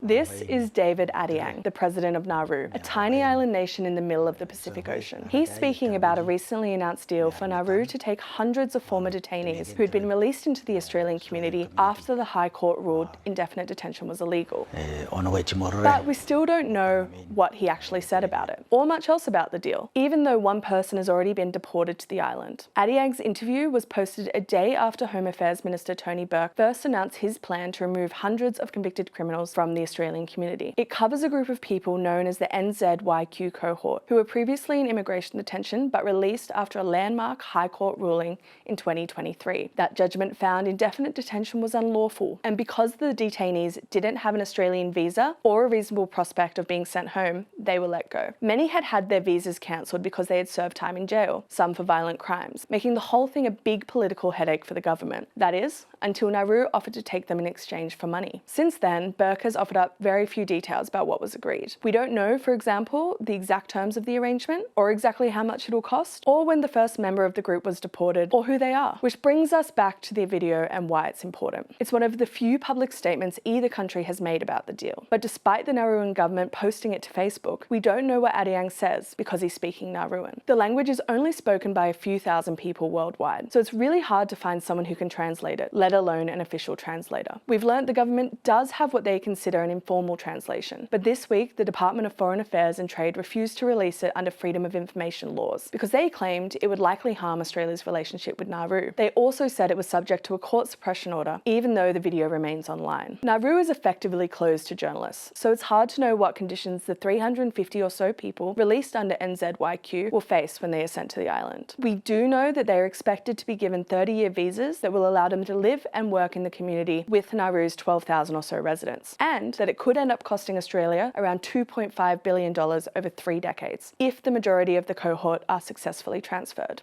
This is David Adiang, the president of Nauru, a tiny island nation in the middle of the Pacific Ocean. He's speaking about a recently announced deal for Nauru to take hundreds of former detainees who had been released into the Australian community after the High Court ruled indefinite detention was illegal. But we still don't know what he actually said about it, or much else about the deal, even though one person has already been deported to the island. Adiang's interview was posted a day after Home Affairs Minister Tony Burke first announced his plan to remove hundreds of convicted criminals from the Australian community. It covers a group of people known as the NZYQ cohort, who were previously in immigration detention but released after a landmark High Court ruling in 2023. That judgment found indefinite detention was unlawful, and because the detainees didn't have an Australian visa or a reasonable prospect of being sent home, they were let go. Many had had their visas cancelled because they had served time in jail, some for violent crimes, making the whole thing a big political headache for the government. That is, until Nauru offered to take them in exchange for money. Since then, Burke has offered up very few details about what was agreed. We don't know, for example, the exact terms of the arrangement, or exactly how much it'll cost, or when the first member of the group was deported, or who they are. Which brings us back to the video and why it's important. It's one of the few public statements either country has made about the deal. But despite the Nauruan government posting it to Facebook, we don't know what Adiang says because he's speaking Nauruan. The language is only spoken by a few thousand people worldwide, so it's really hard to find someone who can translate it, let alone an official translator. We've learnt the government does have what they consider an informal translation, but this week the Department of Foreign Affairs and Trade refused to release it under Freedom of Information laws because they claimed it would likely harm Australia's relationship with Nauru. They also said it was subject to a court suppression order, even though the video remains online. Nauru is effectively closed to journalists, so it's hard to know what conditions the 350 or so people released under NZYQ will face when they are sent to the island. We do know that they are expected to be given 30-year visas that will allow them to live and work in the community with Nauru's 12,000 or so residents, and that it could end up costing Australia around $2.5 billion over 3 decades if the majority of the cohort are successfully transferred.